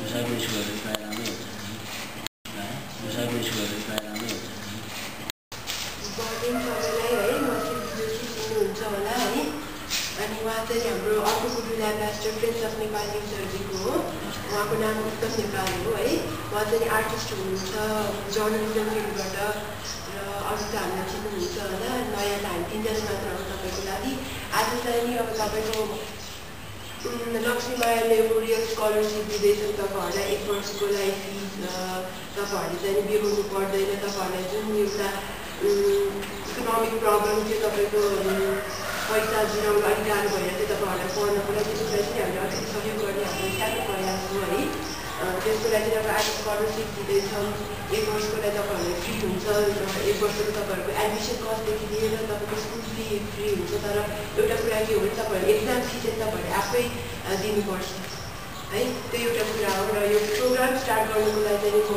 मुसाको स्कुलहरू प्रायः राम्रै हुन्छ मुसाको स्कुलहरू प्रायः राम्रै हुन्छ बोर्डिङ सबैलाई है मसित चिन्नुहुन्छ होला है अनि उहाँ चाहिँ हाम्रो अर्को गुरुला एम्बेसडर फ्रेन्ड्स अफ नेपाल युजर्जीको हो उहाँको नाम उत्तम नेपाल हो है उहाँ चाहिँ आर्टिस्ट हुनुहुन्छ जर्नलिजम फिल्डबाट र अरू त हामीलाई चिन्नुहुन्छ होला नयाँ हामी 3 जना मात्र हो तपाईँको लागि आज चाहिँ नि अब तपाईँको लक्ष्मी माया मेमोरियल स्कलरसिप दिँदैछन् तपाईँहरूलाई 1 वर्षको लागि फिज तपाईँहरूले चाहिँ बिहोर्नु पर्दैन तपाईँहरूलाई जुन एउटा इकोनोमिक प्रब्लम थियो तपाईँको पैसा जिराउनु अलिक गाह्रो भएर चाहिँ तपाईँहरूलाई पढ्नको लागि त्यसको लागि चाहिँ हामीले अलिकति सहयोग गर्ने हाम्रो सानो प्रयास हो है त्यसको लागि अब आज स्कलरसिप दिँदैछौँ 1 वर्षको लागि तपाईँहरूलाई फ्री हुन्छ र 1 वर्षको तपाईँहरूको एडमिसन कस्टदेखि लिएर तपाईँको स्कुल फी फ्री हुन्छ तर एउटा कुरा के हो भने तपाईँहरूले एक्जाम फी चाहिँ तपाईँहरूले आफै दिनुपर्छ है त्यो एउटा कुरा हो र यो प्रोग्राम स्टार्ट गर्नुको लागि चाहिँ म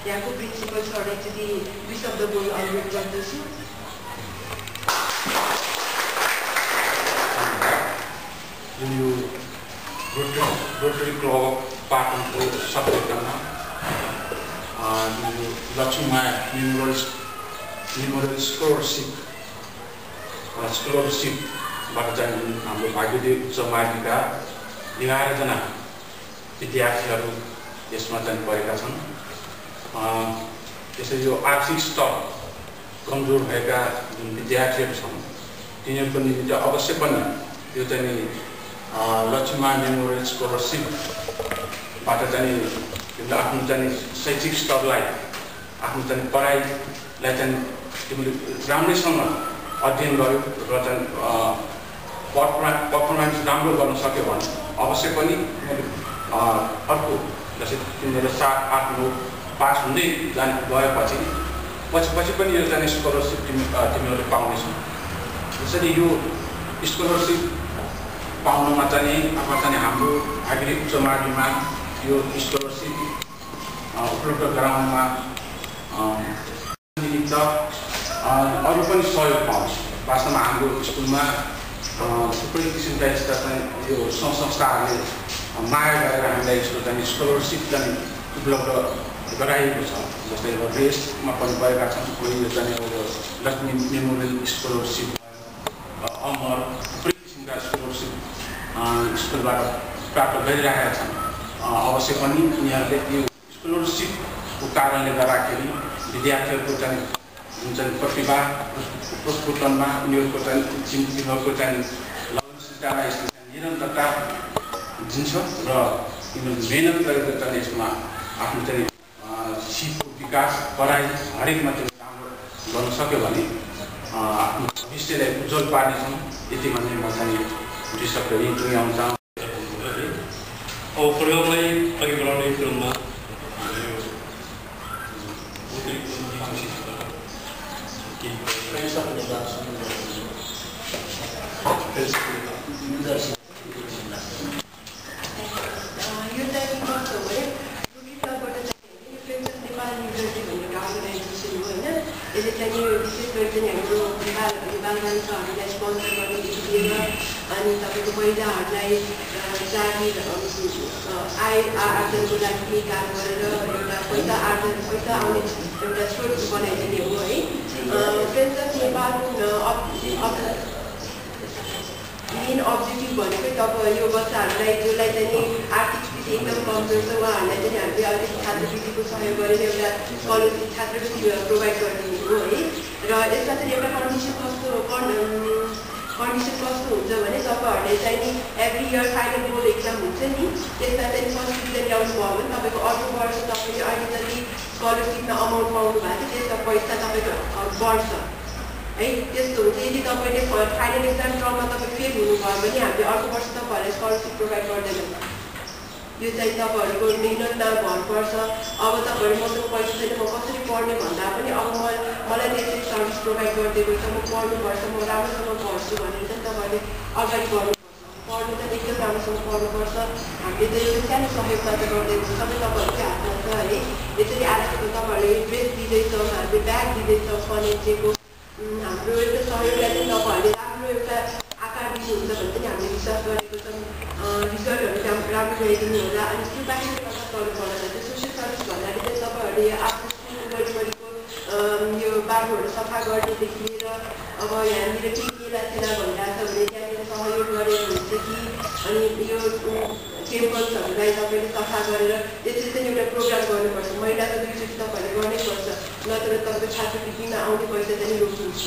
यहाँको प्रिन्सिपल सरलाई चाहिँ 2 शब्द बोल्न अनुरोध गर्दछु यो रोटरी क्लब अफ पाटनको सब्जेक्टमा यो लक्ष्मी माया मेमोरियल स्कलरसिपबाट चाहिँ हाम्रो भाग्यदेव उच्च माध्यमिकका 11जना विद्यार्थीहरू यसमा चाहिँ परेका छन् त्यसै यो आर्थिक स्तर कमजोर भएका जुन विद्यार्थीहरू छन् तिनीहरूको निम्ति अवश्य पनि यो चाहिँ लक्ष्मी माया मेमोरियल स्कलरसिपबाट चाहिँ आफ्नो चाहिँ शैक्षिक स्तरलाई आफ्नो चाहिँ पढाइलाई चाहिँ तिमीले राम्रैसँग अध्ययन गर्यो र चाहिँ पर्फर्मेन्स राम्रो गर्न सक्यो भने अवश्य पनि अर्को जस्तै तिमीहरू 7, 8, 9 पास हुँदै गएपछि पछि पनि यो चाहिँ स्कलरसिप तिमीहरूले पाउनेछौ त्यसरी यो स्कलरसिप पाउनमा चाहिँ हाम्रो भाग्यदेव उच्च माध्यमिकमा यो स्कलरसिप उपलब्ध गराउनमा निमित्त अरू पनि सहयोग पाउँछ वास्तवमा हाम्रो स्कुलमा थुप्रै किसिमका यस्ता चाहिँ यो संस्थाहरूले माया गरेर हामीलाई यसको चाहिँ स्कलरसिप चाहिँ उपलब्ध गराएको छ जस्तै अब रेस्टमा पनि गएका छन् कोही यो चाहिँ अब लक्ष्मी मेमोरियल स्कलरसिप अमर थुप्रै किसिमका स्कलरसिप स्कुलबाट प्राप्त गरिरहेका छन् अवश्य पनि उनीहरूले यो स्कलरसिपको कारणले गर्दाखेरि विद्यार्थीहरूको चाहिँ जुन चाहिँ प्रतिभा प्रस्फुटनमा उनीहरूको चाहिँ लगनशीलतालाई निरन्तरता दिन्छ र उनीहरूले मेहनत गरेर चाहिँ यसमा आफ्नो चाहिँ सिपको विकास पढाइ हरेकमा चाहिँ राम्रो गर्न सक्यो भने आफ्नो भविष्यलाई उज्जवल पार्नेछन् यति भन्ने म चाहिँ 2 शब्द आउँछ अब प्रोग्रामलाई अघि बढाउने क्रममा यसले चाहिँ विशेष गरी चाहिँ हाम्रो बालबालिकाहरूलाई स्पोन्सर गर्नेदेखि लिएर अनि तपाईँको महिलाहरूलाई जागिर आय आर्जनको लागि काम गरेर एउटा पैसा आउने एउटा स्रोत बनाइदिने हो है friends of Nepal main objective भनेकै तपाईँ यो बच्चाहरूलाई जसलाई चाहिँ आर्थिक स्थिति एकदम कमजोर छ उहाँहरूलाई चाहिँ हामीले अलिकति छात्रवृत्तिको सहयोग गरेर एउटा स्कलरसिप छात्रवृत्ति प्रोभाइड गरिदिने हो है र यसमा चाहिँ एउटा कन्डिसन कस्तो हुन्छ भने तपाईँहरूले चाहिँ नि every year final board exam हुन्छ नि त्यसमा चाहिँ फर्स्ट डिभिजन ल्याउनु भयो भने तपाईँको अर्को वर्ष तपाईँले अहिले जति स्कलरसिपमा अमाउन्ट पाउनु भएको छ त्यसको पैसा तपाईँको बढ्छ है त्यस्तो हुन्छ यदि तपाईँले फाइनल एक्जाम टर्ममा तपाईँ फेल हुनुभयो भने हामीले अर्को वर्ष तपाईँहरूलाई स्कलरसिप प्रोभाइड गर्दैनौँ यो चाहिँ तपाईँहरूको मेहनतमा भर पर्छ अब तपाईँहरू मसँग पैसा छैन म कसरी पढ्ने भन्दा पनि अब मलाई त्यसरी सर्भिस प्रोभाइड गरिदिएको छ म पढ्नुपर्छ म राम्रोसँग पढ्छु भनेर चाहिँ तपाईँहरूले अगाडि बढ्नुपर्छ पढ्नु त एकदम राम्रोसँग पढ्नुपर्छ हामीले चाहिँ एउटा सानो सहयोग मात्र गरिदिएको छ सबै तपाईँहरूकै हातमा छ है यसरी आजको तपाईँहरूले ड्रेस दिँदैछौँ हामीले ब्याग दिँदैछौँ फर्निचरको हाम्रो एउटा सहयोगलाई चाहिँ तपाईँहरूले राम्रो एउटा आकार दिनुहुन्छ भने पनि हामीले विश्वास गरेको छौँ रिजल्टहरू राम्रो ल्याइदिनु होला अनि त्यो बाहेक सफा गर्नेदेखि लिएर अब यहाँनिर के केलाई थिएन भनिरहेको छ भने त्यहाँनिर सहयोग गरेर हुन्छ कि अनि यो टेम्पल्सहरूलाई तपाईँले सफा गरेर त्यसरी चाहिँ एउटा प्रोग्राम गर्नुपर्छ। महिनाको 2 चोटि तपाईँहरूले गर्नैपर्छ, नत्र तपाईँको छात्रवृत्तिमा आउने पैसा चाहिँ रोक्नुहुन्छ।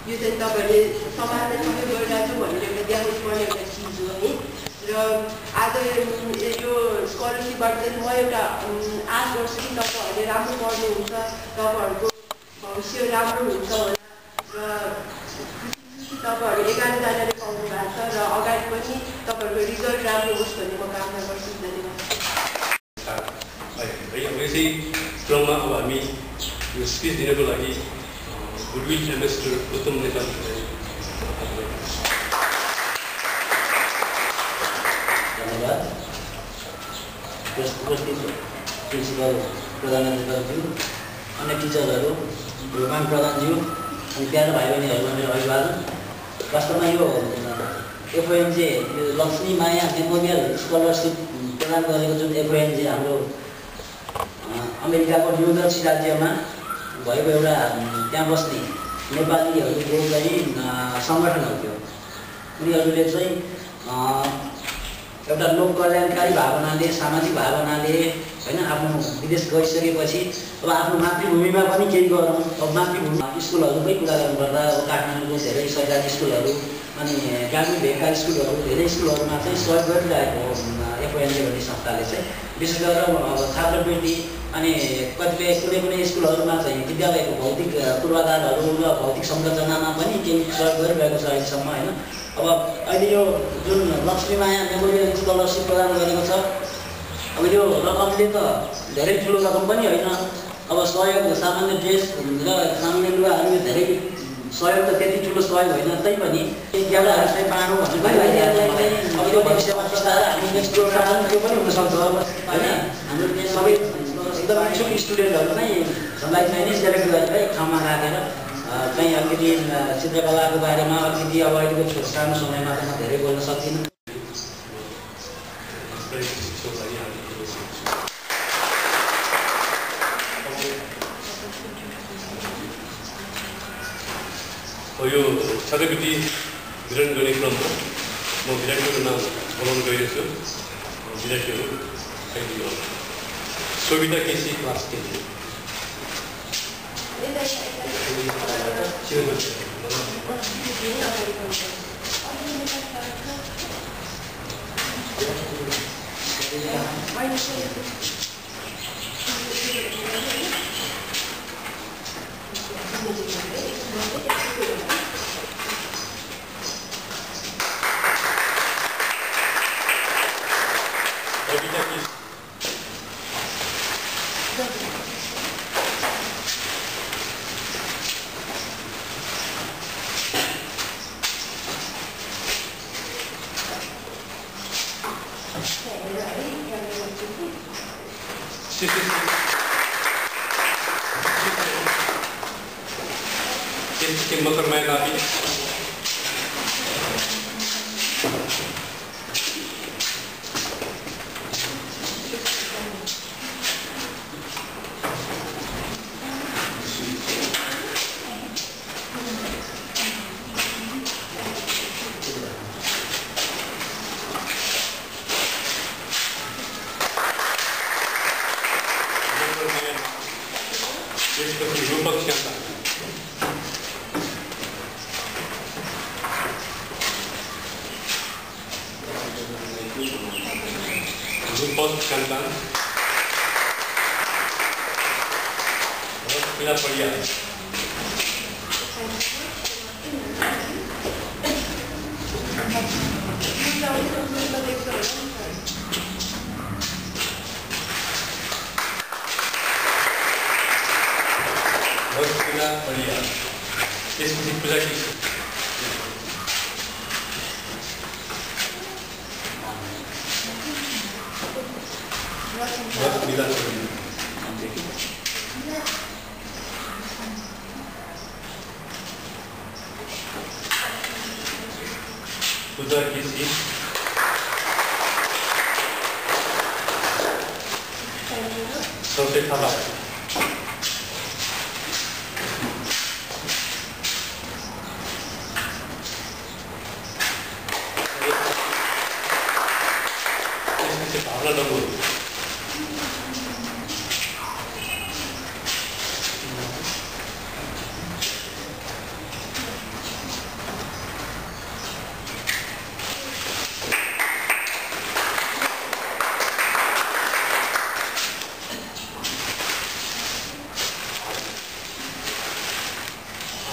यो चाहिँ तपाईँहरूले समाजलाई सहयोग गरिरहेको छु भनेर एउटा देखाउनुपर्ने एउटा चिज हो है। र आज यो स्कलरसिपबाट चाहिँ म एउटा आश गर्छु कि तपाईँहरूले राम्रो पढ्नुहुन्छ, तपाईँहरूको भविष्य राम्रो हुन्छ होला र तपाईँहरू 11 जनाले पाउनु भएको छ र अगाडि पनि तपाईँहरूको रिजल्ट राम्रो होस् भन्ने म कामना गर्छु। धन्यवाद। यसै क्रममा अब हामी यो स्पिच दिनको लागि गुडविल एम्बेसडर उत्तम नेपाली धन्यवाद। उपस्थित प्रिन्सिपल प्रधानाध्यापकज्यू, अन्य टिचरहरू, रूपमान प्रधानज्यू अनि प्यारो भाइ बहिनीहरूमा मेरो अभिवादन। वास्तवमा यो एफओएनजे यो लक्ष्मी माया मेमोरियल स्कलरसिप प्रदान गरेको जुन एफओएनजे हाम्रो अमेरिकाको न्युजर्सी राज्यमा भएको एउटा त्यहाँ बस्ने नेपालीहरूको चाहिँ सङ्गठन हो। त्यो उनीहरूले चाहिँ एउटा लोक कल्याणकारी भावनाले, सामाजिक भावनाले हैन आफ्नो विदेश गइसकेपछि अब आफ्नो मातृभूमिमा पनि केही गरौँ। अब मातृभूमि स्कुलहरूकै कुरा गर्नुपर्दा अब काठमाडौँको धेरै सरकारी स्कुलहरू अनि ग्रामीण भेगका स्कुलहरू धेरै स्कुलहरूमा चाहिँ सहयोग गरिरहेको एफओएनजे भन्ने संस्थाले चाहिँ विशेष गरेर अब छात्रवृत्ति अनि कतिपय कुनै स्कुलहरूमा चाहिँ विद्यालयको भौतिक पूर्वाधारहरू र भौतिक संरचनामा पनि केही सहयोग गरिरहेको छ अहिलेसम्म हैन। अब अहिले यो जुन लक्ष्मी माया मेमोरियल स्कलरसिप प्रदान गरेको छ, अब यो रकमले त धेरै ठुलो रकम पनि होइन। अब सहयोग सामान्य ड्रेस र सामान्य लुगाहरू धेरै सहयोग त त्यति ठुलो सहयोग होइन, तैपनि केटाहरूलाई चाहिँ पाडौँ भन्ने भइरहेको छ। अब यो भविष्यमा बिस्तारै हामी नेक्स्ट प्रोग्राम त्यो पनि हुनसक्छ होइन। हाम्रो सबै एकदम इच्छुक स्टुडेन्टहरू नै लाई चाहिँ नै सेलेक्ट गरेर एक ठाउँमा राखेर चाहिँ अलिकति चित्रकलाको बारेमा अलिकति अब अहिलेको सानो समयमा त म धेरै बोल्न सक्दिनँ। यो छात्रवृत्ति वितरण गर्ने क्रममा म विद्यार्थीहरूको नाम बोलाउन गइरहेको छु। विद्यार्थीहरू सोभिता केसी क्लास 10 मकर मैं काफी भावना डम्बोल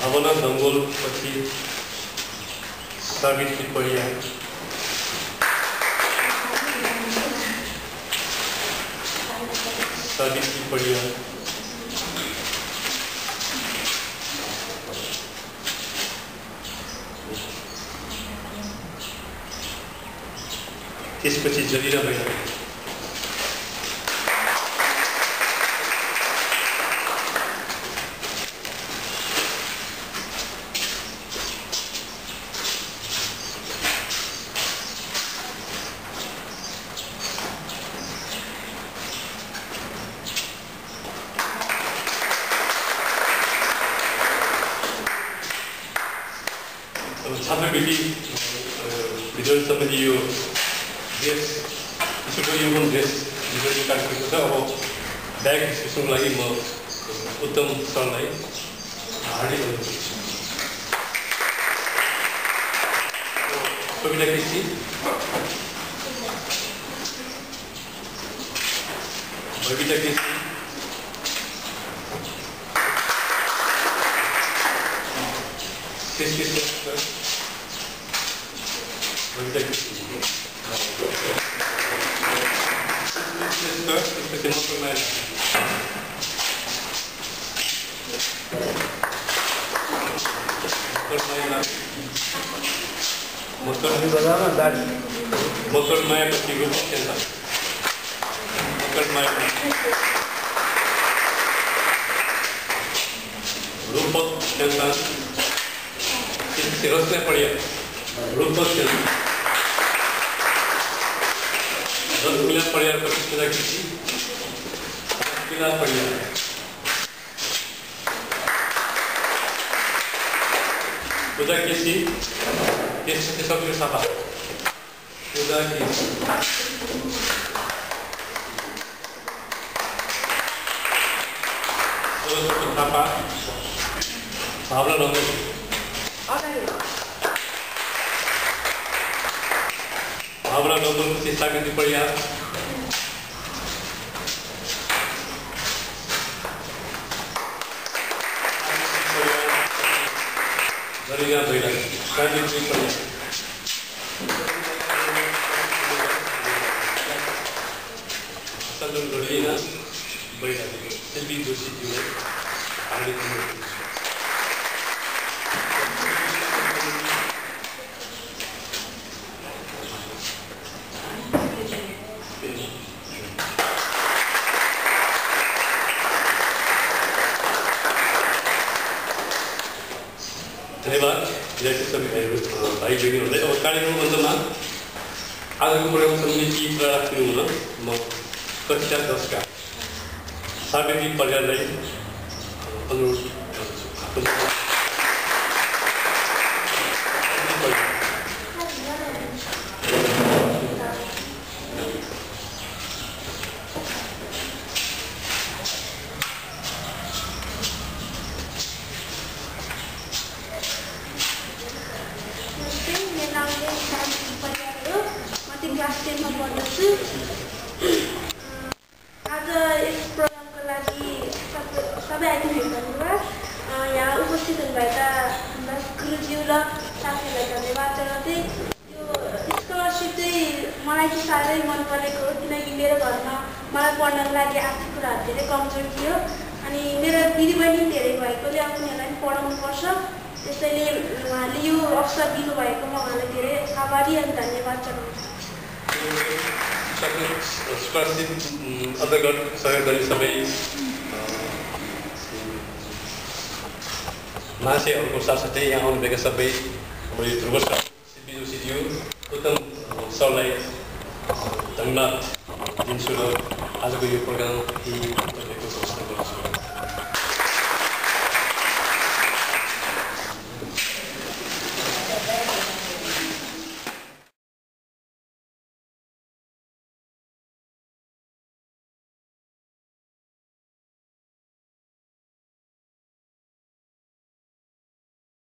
भावना डम्बोल पछि सावित्री परियार सावित्री परियार त्यसपछि जलिरा भैया छात्रवृत्ति वितरण सम्बन्धी यो ड्रेस स्कुलको युनिफर्म ड्रेस वितरण कार्यक्रम छ। अब ब्याग डिस्ट्रिब्युसनको लागि म उत्तम सरलाई हार्दिक अनुरोध गर्छु। कविता केसी बबिता केसी मकर मायापति रूप रचना पड़िया रूपक रसमिला पड़िया प्रतिष्ठा किसी रसमिला पड़िया पूजा किसी के सबके साथ पूजा किसी थापा भावना नंबर भावना डम्बोल पछि सावित्री परियार जलिरा भैया सावित्री परियार सदन जलिरा भैया एलबी जोशी जी हार्दिक अनुरोध गर्छु। धन्यवाद विद्यार्थी सबै भाइ बहिनीहरूलाई। अब कार्यक्रम अन्तमा आजको प्रोग्राम समिति राखिदिनु हुन म कक्षा 10 का सावित्री परियारलाई अनुरोध गर्छु। आज यस प्रोग्रामको लागि सबै आइदिनु धन्यवाद। यहाँ उपस्थित हुनुभएका हाम्रा गुरुज्यू र साथीहरूलाई धन्यवाद जनाउँदै यो स्कलरसिप चाहिँ मलाई चाहिँ साह्रै मन परेको हो, किनकि मेरो घरमा मलाई पढ्नको लागि आर्थिक कुराहरू धेरै कमजोर थियो अनि मेरो दिदीबहिनी धेरै भएकोले अब उनीहरूलाई पनि पढाउनुपर्छ, त्यसैले उहाँले यो अवसर दिनुभएकोमा उहाँलाई धेरै आभारी अनि धन्यवाद जनाउँछु। स्कलरसिप अन्तर्गत सहयोग गर्ने सबै महाशयहरूको साथसाथै यहाँ आउनुभएका सबै ध्रुव सर, सिपी जोशीज्यू, उत्तम सरलाई धन्यवाद दिन्छु र आजको यो प्रोग्राम